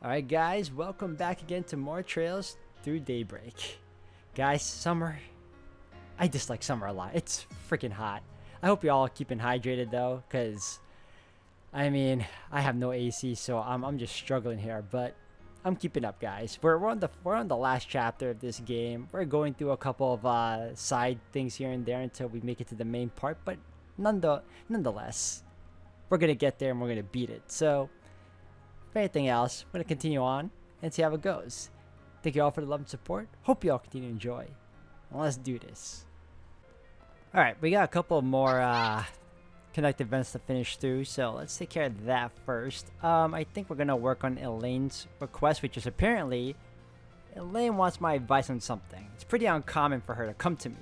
Alright guys, welcome back again to more Trails Through Daybreak. Guys, summer, I dislike summer a lot. It's freaking hot. I hope you all keeping hydrated though, because I have no AC, so I'm just struggling here, but I'm keeping up, guys. We're on the last chapter of this game. We're going through a couple of side things here and there until we make it to the main part, but nonetheless, we're gonna get there and we're gonna beat it. So if anything else, we're going to continue on and see how it goes. Thank you all for the love and support. Hope you all continue to enjoy. Well, let's do this. Alright, we got a couple more connect events to finish through, so let's take care of that first. I think we're going to work on Elaine's request, which is apparently Elaine wants my advice on something. It's pretty uncommon for her to come to me.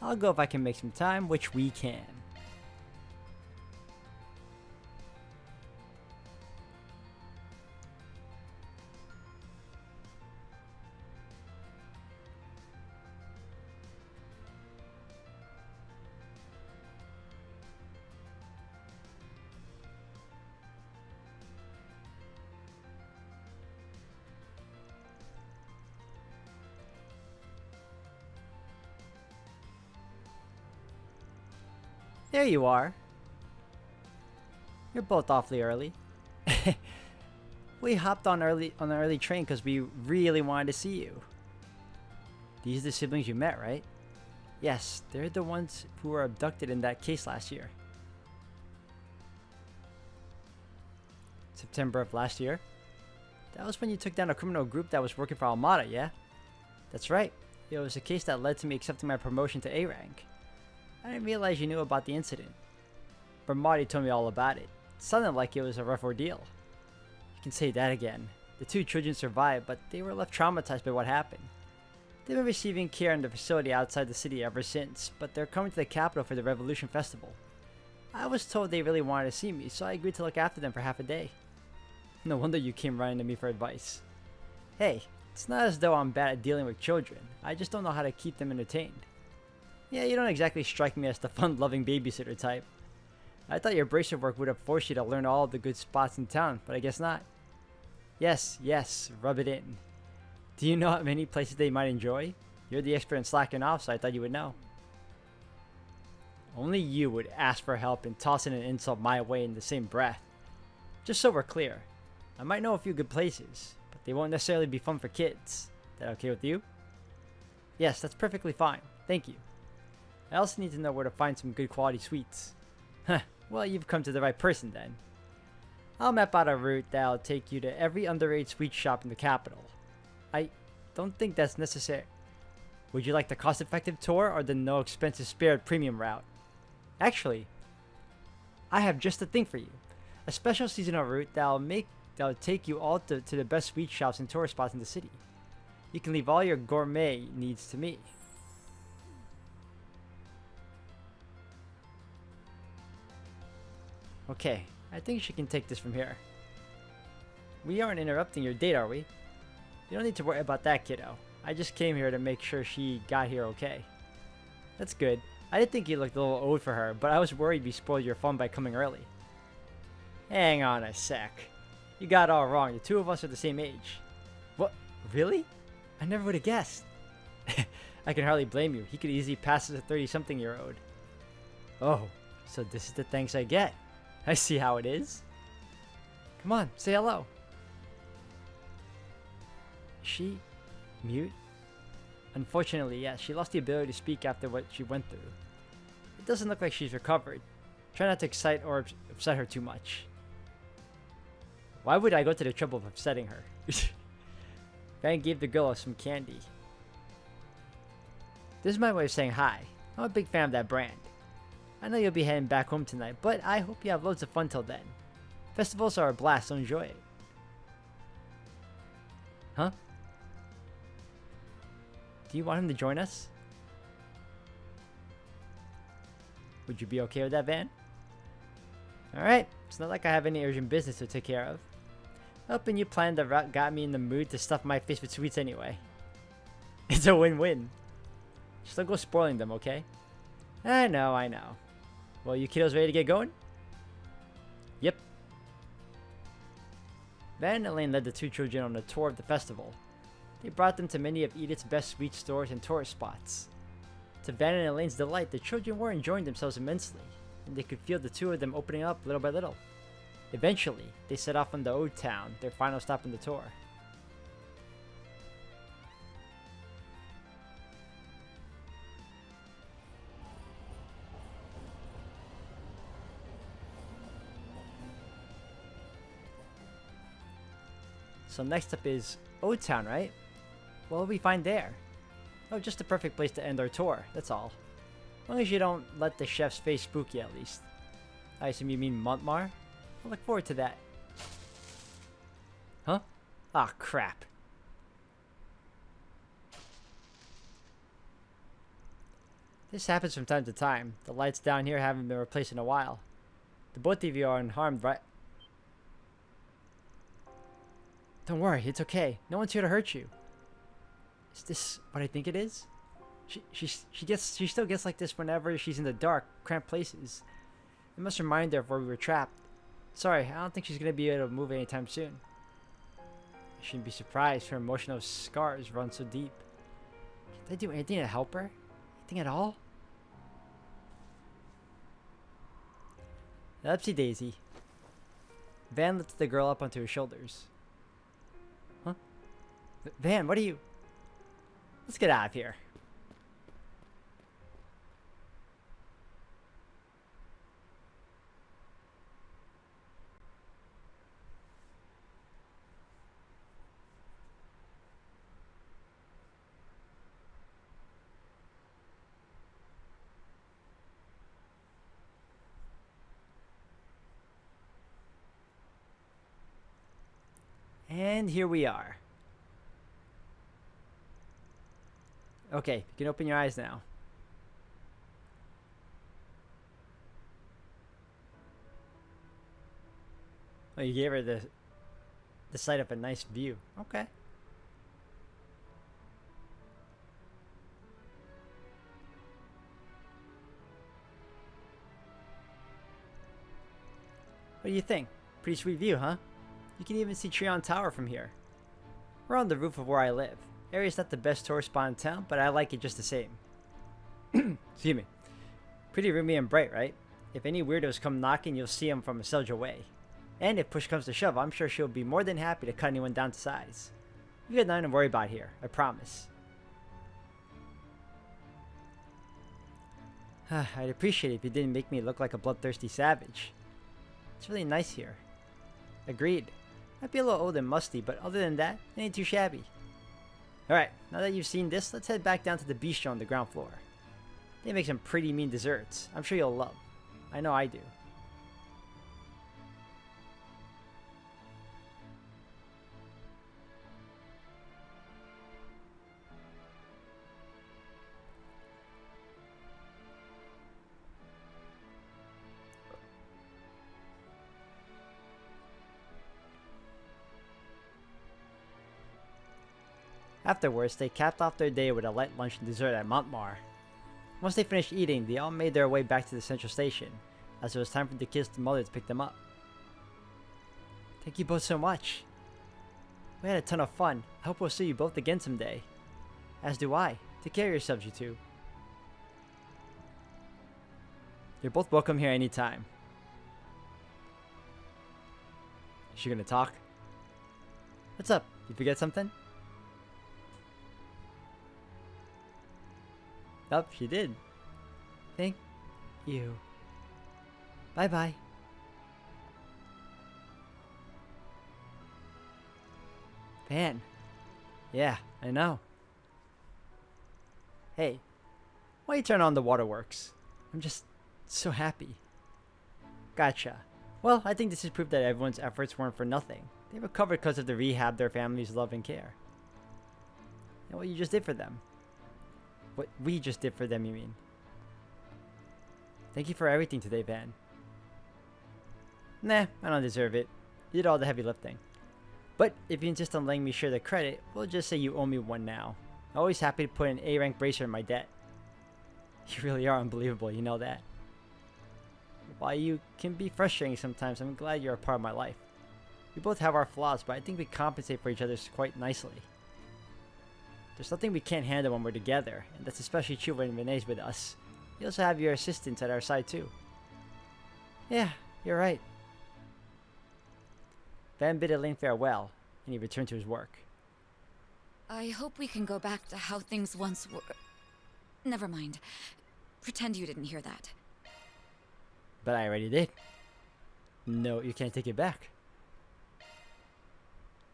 I'll go if I can make some time, which we can. There you are. You're both awfully early. We hopped on an early train because we really wanted to see you. These are the siblings you met, right? Yes, they're the ones who were abducted in that case last year. September of last year? That was when you took down a criminal group that was working for Armada, yeah? That's right. It was a case that led to me accepting my promotion to A rank. I didn't realize you knew about the incident. But Marty told me all about it. It sounded like it was a rough ordeal. You can say that again. The two children survived, but they were left traumatized by what happened. They've been receiving care in the facility outside the city ever since, but they're coming to the capital for the Revolution Festival. I was told they really wanted to see me, so I agreed to look after them for half a day. No wonder you came running to me for advice. Hey, it's not as though I'm bad at dealing with children. I just don't know how to keep them entertained. Yeah, you don't exactly strike me as the fun-loving babysitter type. I thought your bracer work would have forced you to learn all the good spots in town, but I guess not. Yes, rub it in. Do you know how many places they might enjoy? You're the expert in slacking off, so I thought you would know. Only you would ask for help and toss in an insult my way in the same breath. Just so we're clear, I might know a few good places, but they won't necessarily be fun for kids. That okay with you? Yes, that's perfectly fine. Thank you. I also need to know where to find some good quality sweets. Huh, well, you've come to the right person then. I'll map out a route that'll take you to every underage sweet shop in the capital. I don't think that's necessary. Would you like the cost-effective tour or the no-expenses spared premium route? Actually, I have just the thing for you. A special seasonal route that'll take you all to the best sweet shops and tourist spots in the city. You can leave all your gourmet needs to me. Okay, I think she can take this from here. We aren't interrupting your date, are we? You don't need to worry about that, kiddo. I just came here to make sure she got here okay. That's good. I did think you looked a little old for her, but I was worried we spoiled your fun by coming early. Hang on a sec. You got it all wrong. The two of us are the same age. What? Really? I never would have guessed. I can hardly blame you. He could easily pass as a 30-something-year-old. Oh, so this is the thanks I get. I see how it is. Come on, say hello. Is she mute? Unfortunately, yes, she lost the ability to speak after what she went through. It doesn't look like she's recovered. Try not to excite or upset her too much. Why would I go to the trouble of upsetting her? Van gave the girl some candy. This is my way of saying hi. I'm a big fan of that brand. I know you'll be heading back home tonight, but I hope you have loads of fun till then. Festivals are a blast, so enjoy it. Huh? Do you want him to join us? Would you be okay with that, Van? Alright, it's not like I have any urgent business to take care of. Hoping you planned the route got me in the mood to stuff my face with sweets anyway. It's a win-win. Just don't go spoiling them, okay? I know. Well, you kiddos ready to get going? Yep. Van and Elaine led the two children on a tour of the festival. They brought them to many of Edith's best sweet stores and tourist spots. To Van and Elaine's delight, the children were enjoying themselves immensely, and they could feel the two of them opening up little by little. Eventually, they set off on the Old Town, their final stop in the tour. So next up is Old Town, right? What will we find there? Oh, just the perfect place to end our tour, that's all. As long as you don't let the chef's face spook you, at least. I assume you mean Montmar? I look forward to that. Huh? Ah, crap. This happens from time to time. The lights down here haven't been replaced in a while. The both of you are unharmed, right? Don't worry, it's okay. No one's here to hurt you. Is this what I think it is? She still gets like this whenever she's in the dark, cramped places. It must remind her of where we were trapped. Sorry, I don't think she's gonna be able to move anytime soon. I shouldn't be surprised her emotional scars run so deep. Can I do anything to help her? Anything at all? Upsy daisy. Van lifts the girl up onto his shoulders. Huh? Van, what are you? Let's get out of here. And here we are. Okay, you can open your eyes now. Oh, you gave her the sight of a nice view. Okay. What do you think? Pretty sweet view, huh? You can even see Treon Tower from here. We're on the roof of where I live. Area's not the best tourist spot in town, but I like it just the same. Excuse me. Pretty roomy and bright, right? If any weirdos come knocking, you'll see them from a sledge away. And if push comes to shove, I'm sure she'll be more than happy to cut anyone down to size. You got nothing to worry about here, I promise. I'd appreciate it if you didn't make me look like a bloodthirsty savage. It's really nice here. Agreed. Might be a little old and musty, but other than that, it ain't too shabby. Alright, now that you've seen this, let's head back down to the bistro on the ground floor. They make some pretty mean desserts. I'm sure you'll love. I know I do. Afterwards, they capped off their day with a light lunch and dessert at Montmar. Once they finished eating, they all made their way back to the central station, as it was time for the kids' mother to pick them up. Thank you both so much. We had a ton of fun. I hope we'll see you both again someday. As do I. Take care of yourselves, you two. You're both welcome here anytime. Is she gonna talk? What's up? You forget something? Nope, she did. Thank you. Bye-bye. Van. Yeah, I know. Hey, why you turn on the waterworks? I'm just so happy. Gotcha. Well, I think this is proof that everyone's efforts weren't for nothing. They recovered because of the rehab their families love and care. And what you just did for them. What we just did for them, you mean? Thank you for everything today, Van. Nah, I don't deserve it. You did all the heavy lifting. But if you insist on letting me share the credit, we'll just say you owe me one now. I'm always happy to put an A-rank bracer in my debt. You really are unbelievable, you know that. While you can be frustrating sometimes, I'm glad you're a part of my life. We both have our flaws, but I think we compensate for each other quite nicely. There's nothing we can't handle when we're together, and that's especially true when Renee's with us. You also have your assistants at our side too. Yeah, you're right. Van bid Elaine farewell, and he returned to his work. I hope we can go back to how things once were. Never mind. Pretend you didn't hear that. But I already did. No, you can't take it back.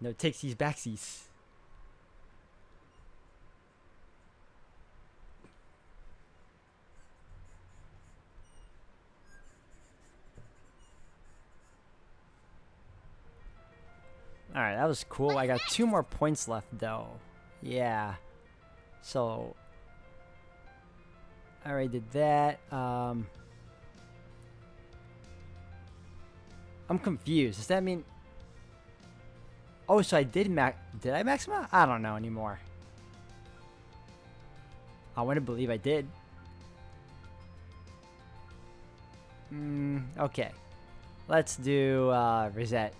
No takesies backsies. Alright, that was cool. I got 2 more points left though. Yeah. So I already did that. I'm confused. Does that mean... Oh, so I did I max him out? I don't know anymore. I want to believe I did. Okay. Let's do Rosette.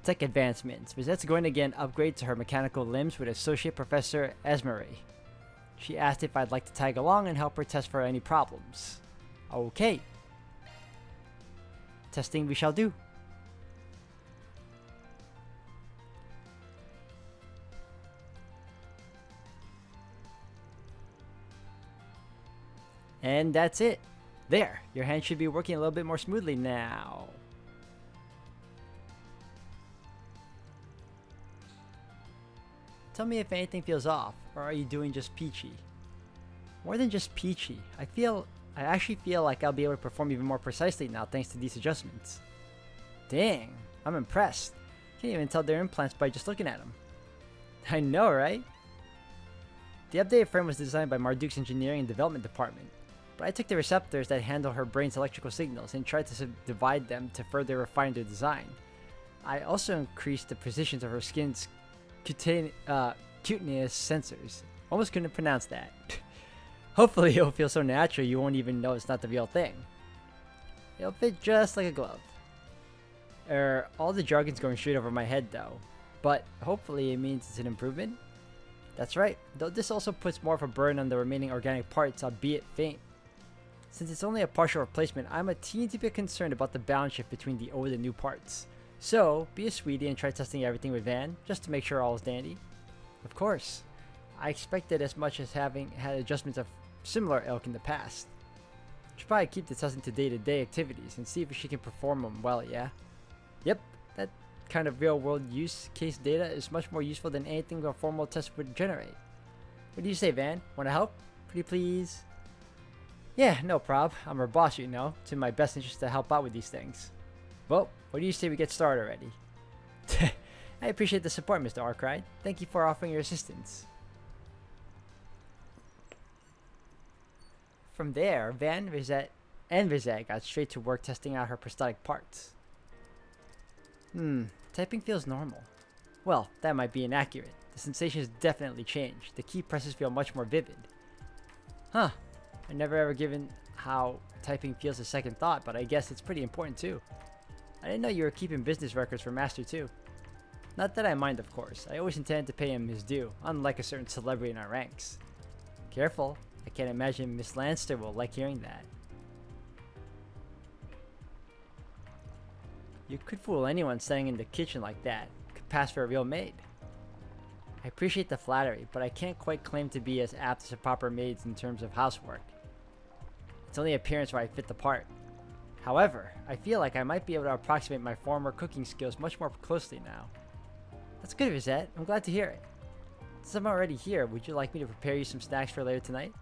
Tech advancements. Rosette's going to get an upgrade to her mechanical limbs with Associate Professor Esmery. She asked if I'd like to tag along and help her test for any problems. Okay. Testing we shall do. And that's it. There. Your hand should be working a little bit more smoothly now. Tell me if anything feels off, or are you doing just peachy? More than just peachy. I actually feel like I'll be able to perform even more precisely now thanks to these adjustments. Dang, I'm impressed. Can't even tell they're implants by just looking at them. I know, right? The updated frame was designed by Marduk's Engineering and Development Department, but I took the receptors that handle her brain's electrical signals and tried to subdivide them to further refine their design. I also increased the precision of her skin's cutaneous sensors. Almost couldn't pronounce that. Hopefully it'll feel so natural you won't even know it's not the real thing. It'll fit just like a glove. All the jargon's going straight over my head though, but hopefully it means it's an improvement. That's right, though this also puts more of a burden on the remaining organic parts, albeit faint. Since it's only a partial replacement, I'm a teeny bit concerned about the balance shift between the old and new parts. So, be a sweetie and try testing everything with Van, just to make sure all is dandy. Of course. I expected as much as having had adjustments of similar ilk in the past. Should probably keep the testing to day-to-day activities and see if she can perform them well, yeah? Yep, that kind of real-world use case data is much more useful than anything a formal test would generate. What do you say, Van? Wanna help? Pretty please? Yeah, no prob. I'm her boss, you know. It's in my best interest to help out with these things. Well, what do you say we get started already? I appreciate the support, Mr. Arkwright. Thank you for offering your assistance. From there, Van, Rosette, and Rosette got straight to work testing out her prosthetic parts. Typing feels normal. Well, that might be inaccurate. The sensation has definitely changed. The key presses feel much more vivid. Huh. I've never ever given how typing feels a second thought, but I guess it's pretty important too. I didn't know you were keeping business records for Master too. Not that I mind, of course. I always intended to pay him his due, unlike a certain celebrity in our ranks. Careful. I can't imagine Miss Lanster will like hearing that. You could fool anyone standing in the kitchen like that. Could pass for a real maid. I appreciate the flattery, but I can't quite claim to be as apt as a proper maid in terms of housework. It's only appearance where I fit the part. However, I feel like I might be able to approximate my former cooking skills much more closely now. That's good, Rosette. I'm glad to hear it. Since I'm already here, would you like me to prepare you some snacks for later tonight?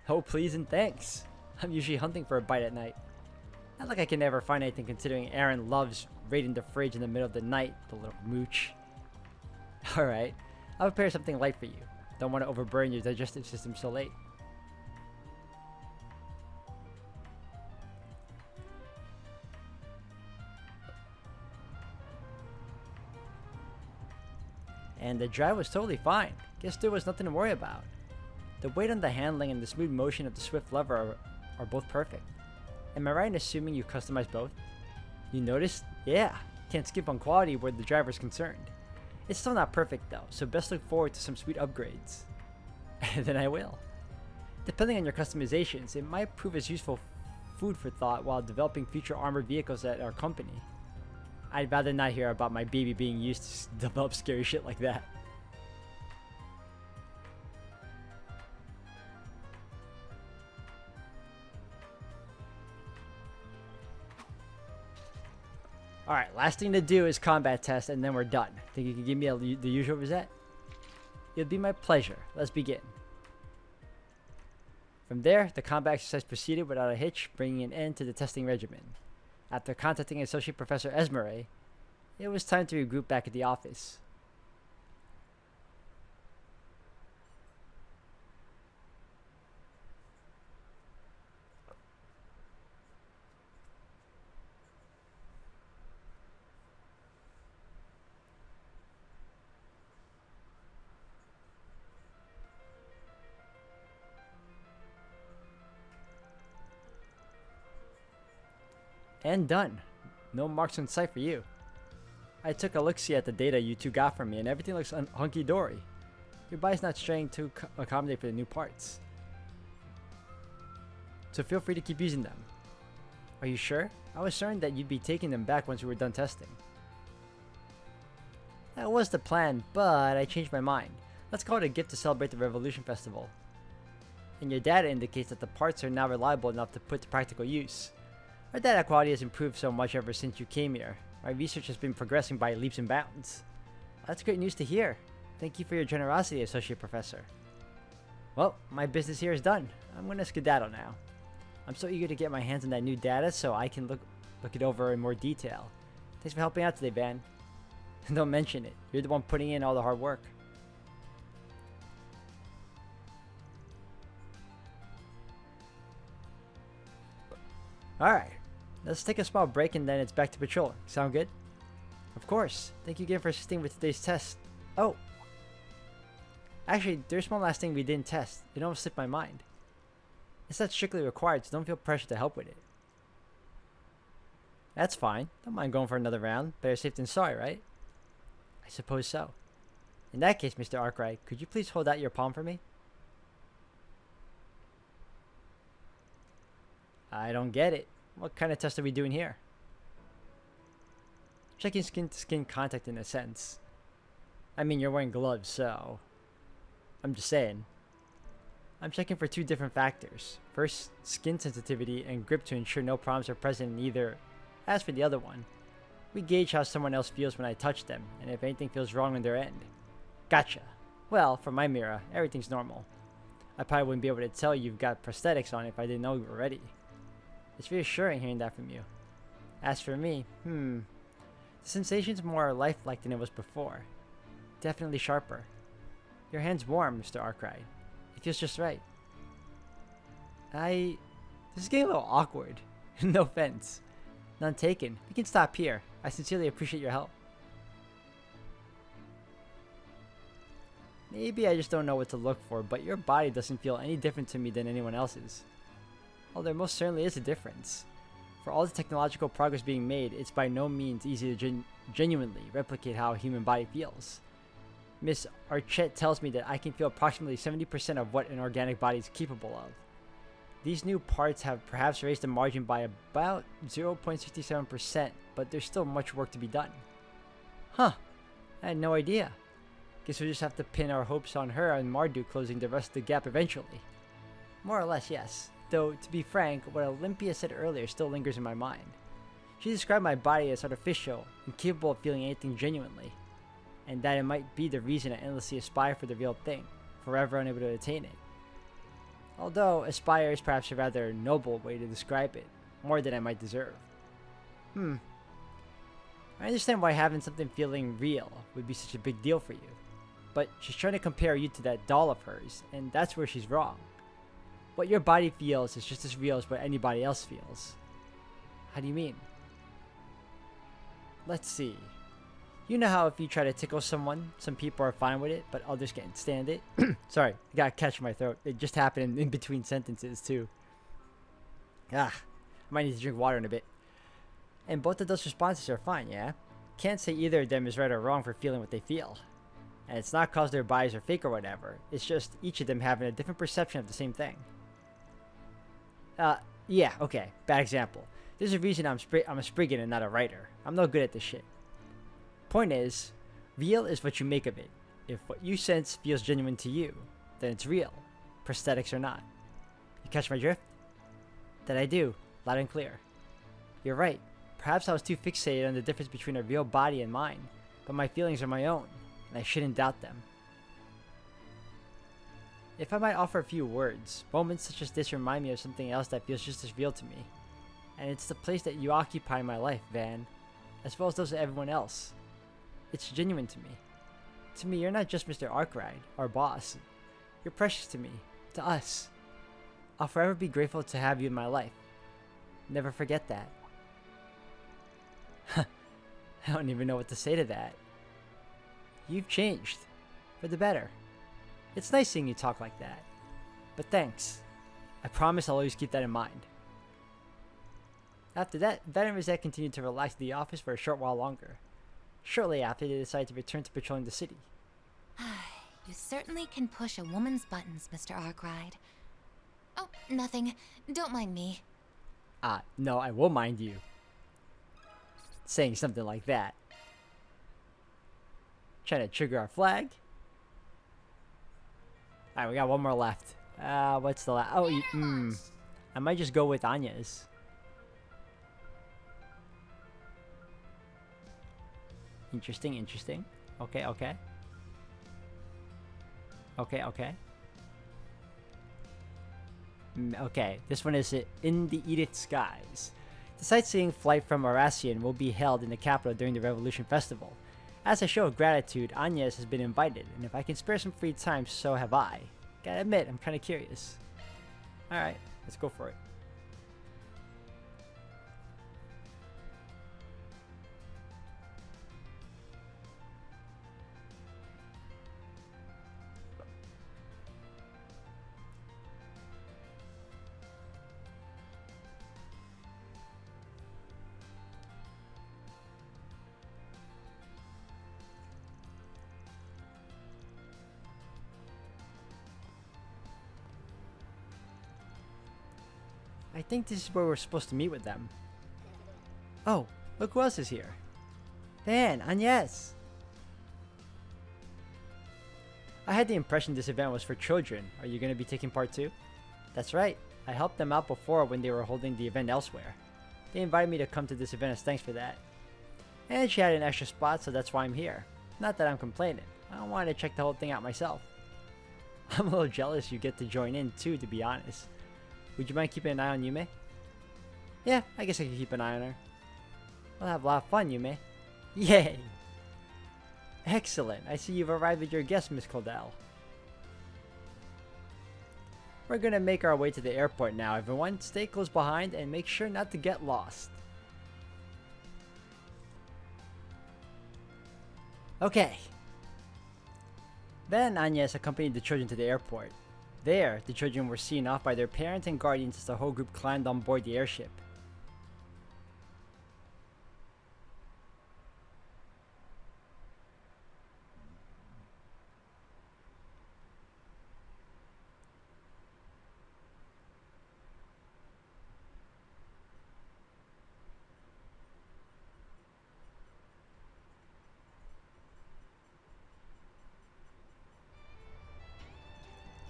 Oh, please and thanks. I'm usually hunting for a bite at night. Not like I can ever find anything considering Aaron loves raiding the fridge in the middle of the night, the little mooch. Alright, I'll prepare something light for you. Don't want to overburn your digestive system so late. And the drive was totally fine. Guess there was nothing to worry about. The weight on the handling and the smooth motion of the swift lever are both perfect. Am I right in assuming you customized both? You noticed? Yeah. Can't skip on quality where the driver's concerned. It's still not perfect though, so best look forward to some sweet upgrades. And then I will. Depending on your customizations, it might prove as useful food for thought while developing future armored vehicles at our company. I'd rather not hear about my baby being used to develop scary shit like that. Alright, last thing to do is combat test and then we're done. Think you can give me the usual reset? It'll be my pleasure. Let's begin. From there, the combat exercise proceeded without a hitch, bringing an end to the testing regimen. After contacting Associate Professor Esmeralda, it was time to regroup back at the office. And done. No marks in sight for you. I took a look-see at the data you two got from me and everything looks hunky-dory. Your body's not straying to accommodate for the new parts. So feel free to keep using them. Are you sure? I was certain that you'd be taking them back once we were done testing. That was the plan, but I changed my mind. Let's call it a gift to celebrate the Revolution Festival. And your data indicates that the parts are now reliable enough to put to practical use. Our data quality has improved so much ever since you came here. My research has been progressing by leaps and bounds. That's great news to hear. Thank you for your generosity, Associate Professor. Well, my business here is done. I'm gonna skedaddle now. I'm so eager to get my hands on that new data so I can look it over in more detail. Thanks for helping out today, Van. Don't mention it. You're the one putting in all the hard work. Alright. Let's take a small break and then it's back to patrolling. Sound good? Of course. Thank you again for assisting with today's test. Oh. Actually, there's one last thing we didn't test. It almost slipped my mind. It's not strictly required, so don't feel pressure to help with it. That's fine. Don't mind going for another round. Better safe than sorry, right? I suppose so. In that case, Mr. Arkwright, could you please hold out your palm for me? I don't get it. What kind of test are we doing here? Checking skin-to-skin contact in a sense. I mean, you're wearing gloves, so... I'm just saying. I'm checking for two different factors. First, skin sensitivity and grip to ensure no problems are present in either. As for the other one, we gauge how someone else feels when I touch them, and if anything feels wrong on their end. Gotcha. Well, for my mirror, everything's normal. I probably wouldn't be able to tell you've got prosthetics on if I didn't know you were ready. It's reassuring hearing that from you. As for me, the sensation's more lifelike than it was before. Definitely sharper. Your hand's warm, Mr. Arkwright. It feels just right. This is getting a little awkward. No offense. None taken. We can stop here. I sincerely appreciate your help. Maybe I just don't know what to look for, but your body doesn't feel any different to me than anyone else's. Well, there most certainly is a difference. For all the technological progress being made, it's by no means easy to genuinely replicate how a human body feels. Miss Archette tells me that I can feel approximately 70% of what an organic body is capable of. These new parts have perhaps raised the margin by about 0.67%, but there's still much work to be done. Huh, I had no idea. Guess we'll just have to pin our hopes on her and Marduk closing the rest of the gap eventually. More or less, yes. Though, to be frank, what Olympia said earlier still lingers in my mind. She described my body as artificial, incapable of feeling anything genuinely, and that it might be the reason I endlessly aspire for the real thing, forever unable to attain it. Although, aspire is perhaps a rather noble way to describe it, more than I might deserve. I understand why having something feeling real would be such a big deal for you, but she's trying to compare you to that doll of hers, and that's where she's wrong. What your body feels is just as real as what anybody else feels. How do you mean? Let's see. You know how if you try to tickle someone, some people are fine with it, but others can't stand it? Sorry, I gotta catch my throat. It just happened in between sentences, too. I might need to drink water in a bit. And both of those responses are fine, yeah? can't say either of them is right or wrong for feeling what they feel. And it's not cause their bodies are fake or whatever. It's just each of them having a different perception of the same thing. Yeah, okay. Bad example. There's a reason I'm a Spriggan and not a writer. I'm no good at this shit. Point is, real is what you make of it. If what you sense feels genuine to you, then it's real. Prosthetics or not. You catch my drift? That I do. Loud and clear. You're right. Perhaps I was too fixated on the difference between a real body and mine. But my feelings are my own, and I shouldn't doubt them. If I might offer a few words, moments such as this remind me of something else that feels just as real to me. And it's the place that you occupy in my life, Van, as well as those of everyone else. It's genuine to me. To me, you're not just Mr. Arkwright, our boss. You're precious to me, to us. I'll forever be grateful to have you in my life. Never forget that. I don't even know what to say to that. You've changed. For the better. It's nice seeing you talk like that. But thanks. I promise I'll always keep that in mind. After that, Van and Rosette continued to relax in the office for a short while longer. Shortly after, they decided to return to patrolling the city. You certainly can push a woman's buttons, Mr. Arkwright. Oh, nothing. Don't mind me. No, I will mind you. Saying something like that. Trying to trigger our flag. Alright, we got one more left. What's the last? Oh, I might just go with Anya's. Interesting, interesting. Okay. Okay. Okay, this one is In the Edith Skies. The sightseeing flight from Arasian will be held in the capital during the Revolution Festival. As a show of gratitude, Agnes has been invited, and if I can spare some free time, so have I. Gotta admit, I'm kinda curious. Alright, let's go for it. I think this is where we're supposed to meet with them. Oh, look who else is here. Van, Agnes! I had the impression this event was for children. Are you going to be taking part too? That's right. I helped them out before when they were holding the event elsewhere. They invited me to come to this event as thanks for that. And she had an extra spot, so that's why I'm here. Not that I'm complaining. I wanted to check the whole thing out myself. I'm a little jealous you get to join in too, to be honest. Would you mind keeping an eye on Yume? Yeah, I guess I can keep an eye on her. We'll have a lot of fun, Yume. Yay! Excellent. I see you've arrived with your guest, Miss Caldell. We're gonna make our way to the airport now, everyone. Stay close behind and make sure not to get lost. Okay. Then Agnes accompanied the children to the airport. There, the children were seen off by their parents and guardians as the whole group climbed on board the airship.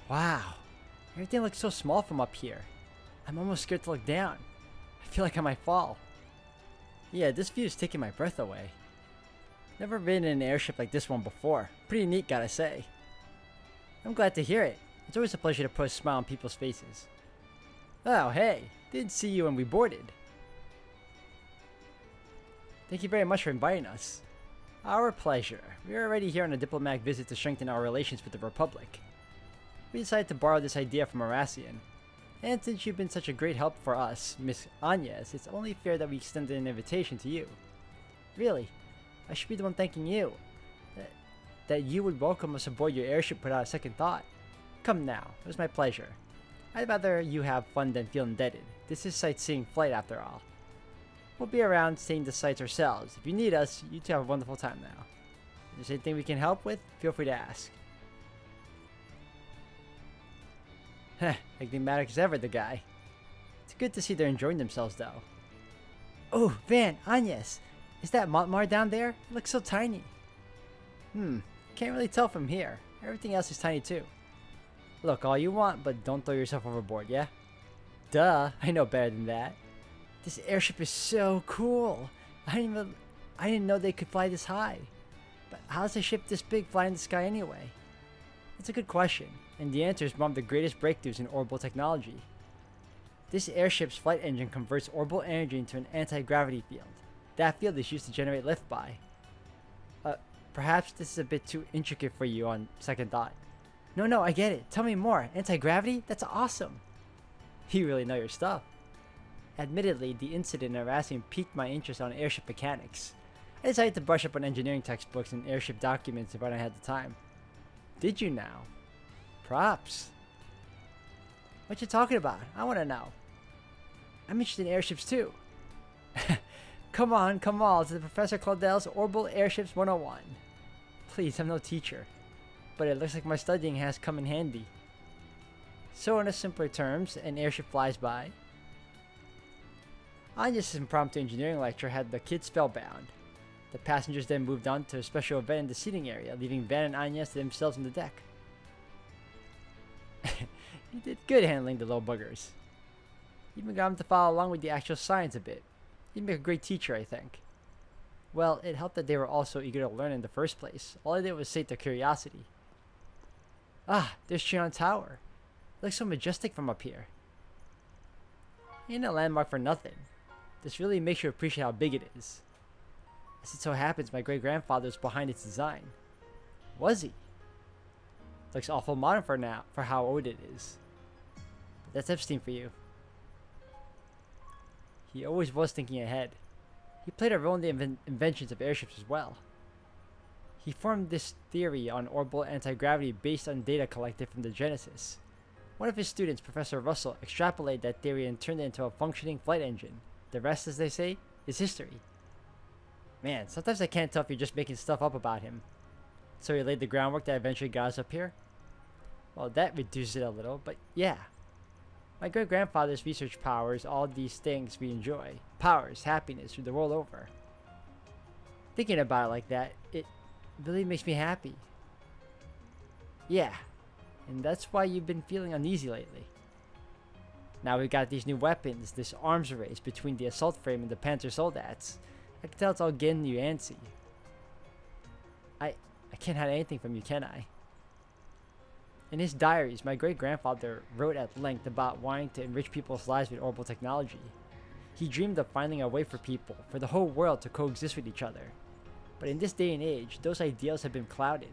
Wow, everything looks so small from up here. I'm almost scared to look down. I feel like I might fall. Yeah, this view is taking my breath away. Never been in an airship like this one before. Pretty neat, gotta say. I'm glad to hear it. It's always a pleasure to put a smile on people's faces. Oh, hey, didn't see you when we boarded. Thank you very much for inviting us. Our pleasure. We're already here on a diplomatic visit to strengthen our relations with the Republic. We decided to borrow this idea from Arasian. And since you've been such a great help for us, Miss Agnes, it's only fair that we extended an invitation to you. Really, I should be the one thanking you. That you would welcome us aboard your airship without a second thought. Come now, it was my pleasure. I'd rather you have fun than feel indebted. This is sightseeing flight after all. We'll be around seeing the sights ourselves. If you need us, you two have a wonderful time now. If there's anything we can help with, feel free to ask. Heh, enigmatic as ever, the guy. It's good to see they're enjoying themselves, though. Oh, Van, Agnes, is that Montmar down there? It looks so tiny. Can't really tell from here. Everything else is tiny too. Look, all you want, but don't throw yourself overboard, yeah? Duh, I know better than that. This airship is so cool. I didn't know they could fly this high. But how does a ship this big fly in the sky anyway? It's a good question, and the answer is one of the greatest breakthroughs in orbital technology. This airship's flight engine converts orbital energy into an anti-gravity field. That field is used to generate lift by. Perhaps this is a bit too intricate for you on second thought. No, I get it. Tell me more. Anti-gravity? That's awesome. You really know your stuff. Admittedly, the incident in Erasmus piqued my interest on airship mechanics. I decided to brush up on engineering textbooks and airship documents when I had the time. Did you now? Props. What you talking about? I want to know. I'm interested in airships too. Come on to the Professor Claudel's Orbital Airships 101. Please, I'm no teacher, but it looks like my studying has come in handy. So in a simpler terms, an airship flies by. Anya's impromptu engineering lecture had the kids spellbound. The passengers then moved on to a special event in the seating area, leaving Van and Anya to themselves on the deck. You did good handling the little buggers. Even got them to follow along with the actual science a bit. You'd make a great teacher, I think. Well, it helped that they were all so eager to learn in the first place. All I did was sate their curiosity. Ah, there's Chion Tower. It looks so majestic from up here. Ain't a landmark for nothing. This really makes you appreciate how big it is. As it so happens, my great-grandfather was behind its design. Was he? Looks awful modern for how old it is. But that's Epstein for you. He always was thinking ahead. He played a role in the inventions of airships as well. He formed this theory on orbital anti-gravity based on data collected from the Genesis. One of his students, Professor Russell, extrapolated that theory and turned it into a functioning flight engine. The rest, as they say, is history. Man, sometimes I can't tell if you're just making stuff up about him. So he laid the groundwork that eventually got us up here? Well, that reduces it a little, but yeah. My great-grandfather's research powers all these things we enjoy. Powers, happiness, the world over. Thinking about it like that, it really makes me happy. Yeah, and that's why you've been feeling uneasy lately. Now we've got these new weapons, this arms race between the assault frame and the Panzer Soldats. I can tell it's all getting you antsy. I can't hide anything from you, can I? In his diaries, my great-grandfather wrote at length about wanting to enrich people's lives with orbital technology. He dreamed of finding a way for people, for the whole world to coexist with each other. But in this day and age, those ideals have been clouded.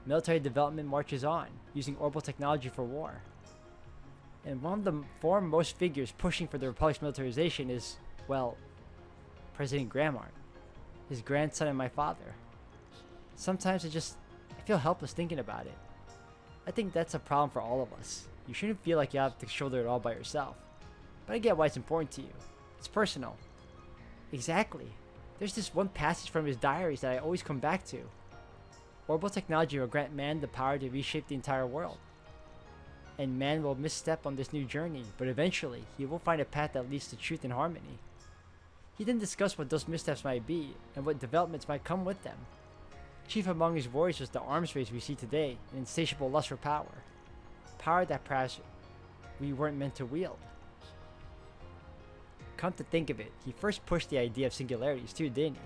Military development marches on, using orbital technology for war. And one of the foremost figures pushing for the Republic's militarization is, well, President Grammart, his grandson and my father. Sometimes I feel helpless thinking about it. I think that's a problem for all of us. You shouldn't feel like you have to shoulder it all by yourself. But I get why it's important to you. It's personal. Exactly. There's this one passage from his diaries that I always come back to. Orbital technology will grant man the power to reshape the entire world. And man will misstep on this new journey, but eventually he will find a path that leads to truth and harmony. He then discussed what those missteps might be, and what developments might come with them. Chief among his worries was the arms race we see today, an insatiable lust for power. Power that perhaps we weren't meant to wield. Come to think of it, he first pushed the idea of singularities too, didn't he?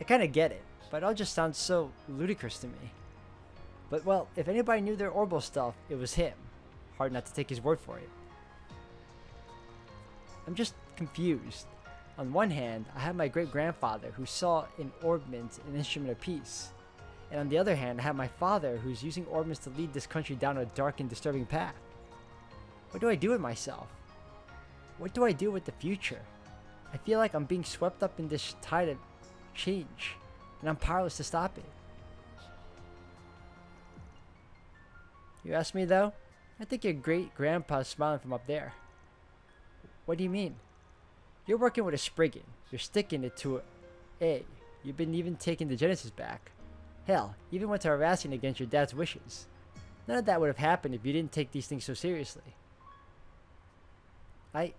I kinda get it, but it all just sounds so ludicrous to me. But well, if anybody knew their orbital stuff, it was him. Hard not to take his word for it. I'm just confused. On one hand, I have my great-grandfather who saw in orbments an instrument of peace. And on the other hand, I have my father who's using orbments to lead this country down a dark and disturbing path. What do I do with myself? What do I do with the future? I feel like I'm being swept up in this tide of change, and I'm powerless to stop it. You ask me though? I think your great-grandpa's smiling from up there. What do you mean? You're working with a Spriggan. You're sticking it to A. You've been even taking the Genesis back. Hell, even went to harassing against your dad's wishes. None of that would have happened if you didn't take these things so seriously. But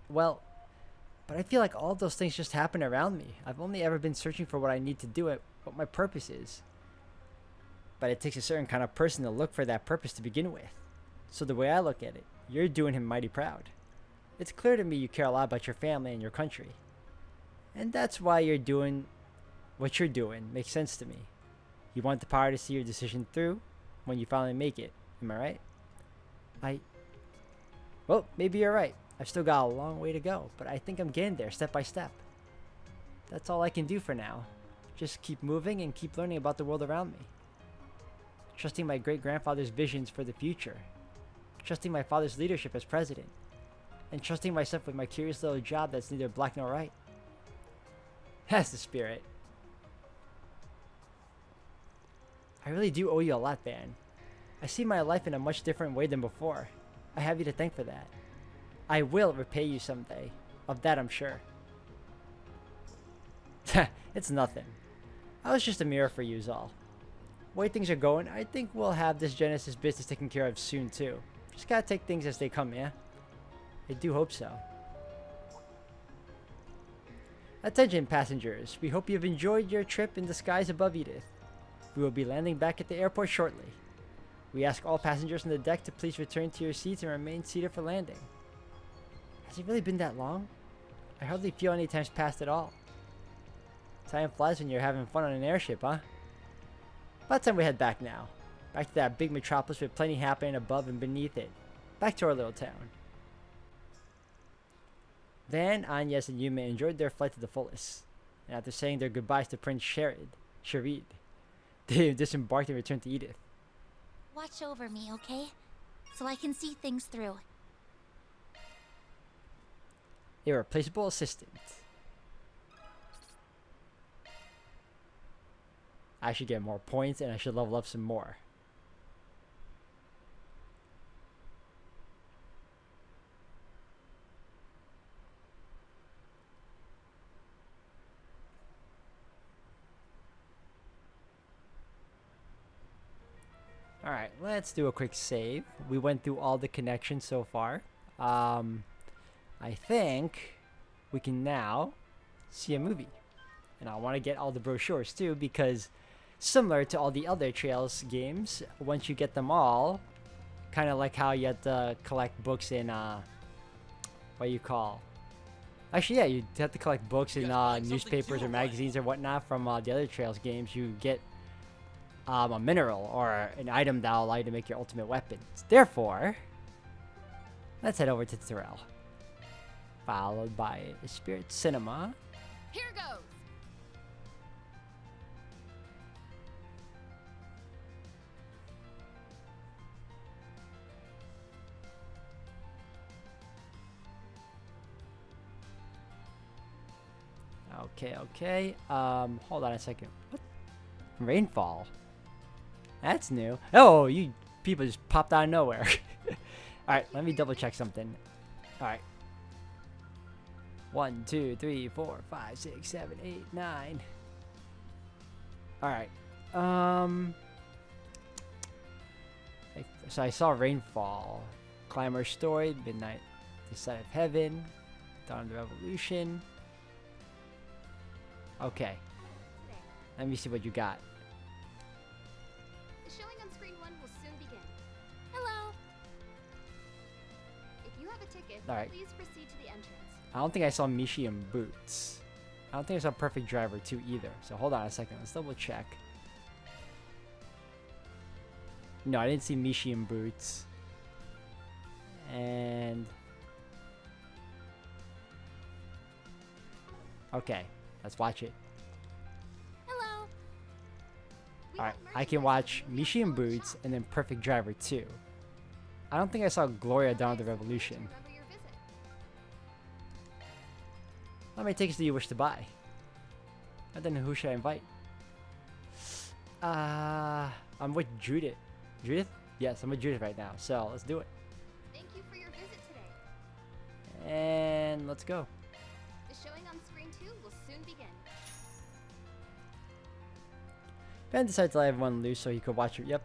I feel like all those things just happen around me. I've only ever been searching for what I need to do and what my purpose is. But it takes a certain kind of person to look for that purpose to begin with. So the way I look at it, you're doing him mighty proud. It's clear to me you care a lot about your family and your country. And that's why you're doing what you're doing. Makes sense to me. You want the power to see your decision through when you finally make it. Am I right? Well, maybe you're right. I've still got a long way to go, but I think I'm getting there step by step. That's all I can do for now. Just keep moving and keep learning about the world around me. Trusting my great-grandfather's visions for the future. Trusting my father's leadership as president. And trusting myself with my curious little job that's neither black nor white. That's the spirit. I really do owe you a lot, Van. I see my life in a much different way than before. I have you to thank for that. I will repay you someday. Of that I'm sure. It's nothing. I was just a mirror for you is all. The way things are going, I think we'll have this Genesis business taken care of soon too. Just gotta take things as they come, yeah? I do hope so. Attention passengers, we hope you've enjoyed your trip in the skies above Edith. We will be landing back at the airport shortly. We ask all passengers on the deck to please return to your seats and remain seated for landing. Has it really been that long? I hardly feel any time's passed at all. Time flies when you're having fun on an airship, huh? About time we head back now. Back to that big metropolis with plenty happening above and beneath it. Back to our little town. Van, Agnes, and Yuma enjoyed their flight to the fullest. And after saying their goodbyes to Prince Sharid, they disembarked and returned to Edith. Watch over me, okay? So I can see things through. Irreplaceable assistant. I should get more points and I should level up some more. Alright, let's do a quick save. We went through all the connections so far. I think we can now see a movie. And I want to get all the brochures too, because similar to all the other Trails games, once you get them all, kind of like how you have to collect books in, what you call... Actually, yeah, you have to collect books in newspapers or magazines or whatnot from the other Trails games. You get a mineral or an item that will allow you to make your ultimate weapons. Therefore, let's head over to Terrell. Followed by Spirit Cinema. Here goes! Okay. Hold on a second. What? Rainfall? That's new. Oh, you people just popped out of nowhere. Alright, let me double check something. Alright. 1, 2, 3, 4, 5, 6, 7, 8, 9. Alright. So I saw Rainfall. Climber's Story, Midnight, The Side of Heaven, Dawn of the Revolution. Okay. Let me see what you got. The showing on screen 1 will soon begin. Hello. If you have a ticket, Alright. please proceed to the entrance. I don't think I saw Mishi and Boots. I don't think I saw Perfect Driver 2 either. So hold on a second. Let's double check. No, I didn't see Mishi and Boots. And... okay. Let's watch it. Hello. Alright, I can watch Mishi and Boots and then Perfect Driver 2. I don't think I saw Gloria Dawn of the Revolution. Remember your visit. How many tickets do you wish to buy? And then who should I invite? I'm with Judith. Judith? Yes, I'm with Judith right now. So let's do it. Thank you for your visit today. And let's go. The showing Ben decided to let everyone loose so he could watch it. Yep.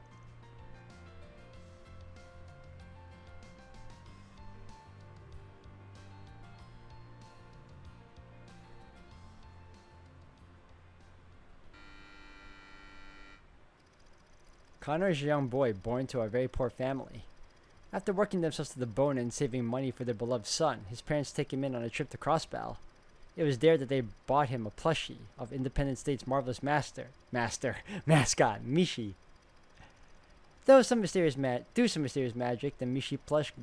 Connor is a young boy born to a very poor family. After working themselves to the bone and saving money for their beloved son, his parents take him in on a trip to Crossbell. It was there that they bought him a plushie of Independence State's marvelous mascot, Mishi. Through some mysterious magic, the Mishi plush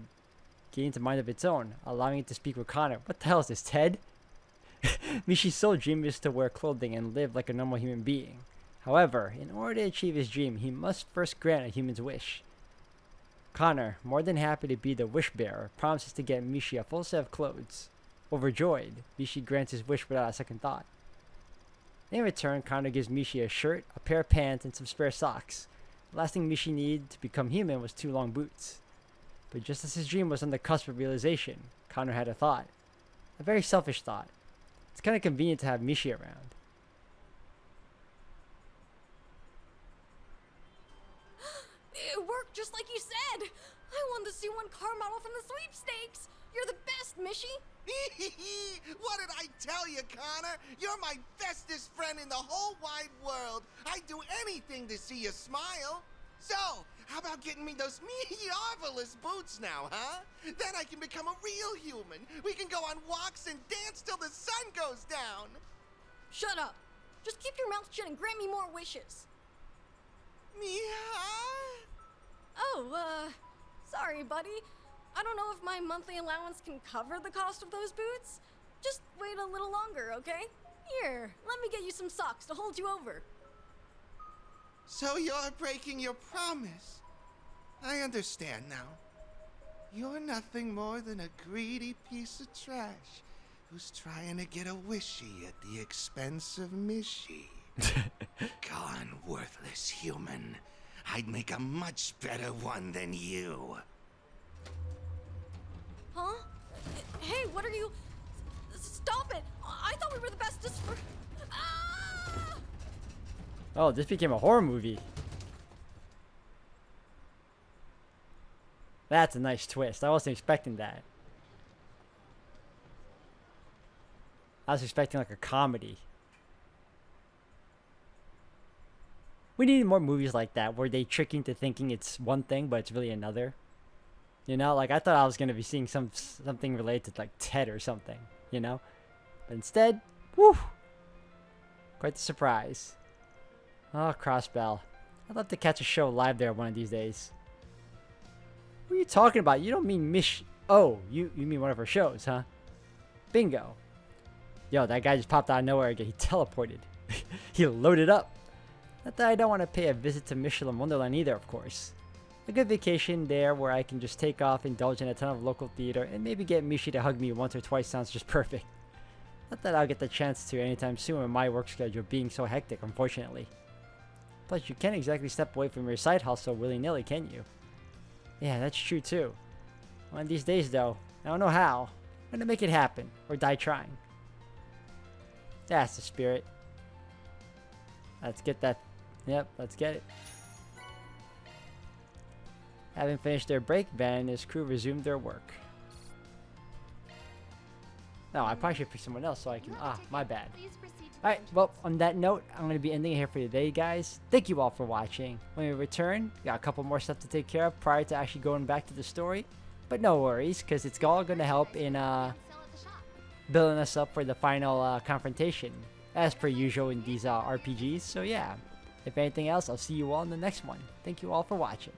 gains a mind of its own, allowing it to speak with Connor. What the hell is this, Ted? Mishi's sole dream is to wear clothing and live like a normal human being. However, in order to achieve his dream, he must first grant a human's wish. Connor, more than happy to be the wish bearer, promises to get Mishi a full set of clothes. Overjoyed, Mishi grants his wish without a second thought. In return, Connor gives Mishi a shirt, a pair of pants, and some spare socks. The last thing Mishi needed to become human was 2 long boots. But just as his dream was on the cusp of realization, Connor had a thought. A very selfish thought. It's kind of convenient to have Mishi around. It worked just like you said! I won the C1 car model from the sweepstakes! You're the best, Mishi! What did I tell you, Connor? You're my bestest friend in the whole wide world. I'd do anything to see you smile. So, how about getting me those marvelous boots now, huh? Then I can become a real human. We can go on walks and dance till the sun goes down. Shut up! Just keep your mouth shut and grant me more wishes. Oh, sorry, buddy. I don't know if my monthly allowance can cover the cost of those boots. Just wait a little longer, okay? Here, let me get you some socks to hold you over. So you're breaking your promise. I understand now. You're nothing more than a greedy piece of trash who's trying to get a wishy at the expense of Mishi. Gone, worthless human. I'd make a much better one than you. Huh? Hey, what are you... Stop it! I thought we were the bestest for... Ah! Oh, this became a horror movie. That's a nice twist. I wasn't expecting that. I was expecting like a comedy. We need more movies like that where they trick you into thinking it's one thing, but it's really another. You know, like I thought I was gonna be seeing something related to like Ted or something. You know, but instead, whew, quite the surprise. Oh, Crossbell. I'd love to catch a show live there one of these days. What are you talking about? You don't mean Mish... Oh, you mean one of her shows, huh? Bingo. Yo, that guy just popped out of nowhere again. He teleported. He loaded up. Not that I don't want to pay a visit to Michelin Wonderland either, of course. A good vacation there where I can just take off, indulge in a ton of local theater, and maybe get Mishi to hug me once or twice sounds just perfect. Not that I'll get the chance to anytime soon with my work schedule being so hectic, unfortunately. Plus, you can't exactly step away from your side hustle willy-nilly, can you? Yeah, that's true too. One of these days, though, I don't know how. I'm gonna make it happen, or die trying. That's the spirit. Let's get that. Yep, let's get it. Having finished their break, Van and his crew resumed their work. No, I probably should pick someone else so I can... Ah, my bad. Alright, well, on that note, I'm going to be ending it here for today, guys. Thank you all for watching. When we return, we got a couple more stuff to take care of prior to actually going back to the story. But no worries, because it's all going to help in building us up for the final confrontation, as per usual in these RPGs. So yeah, if anything else, I'll see you all in the next one. Thank you all for watching.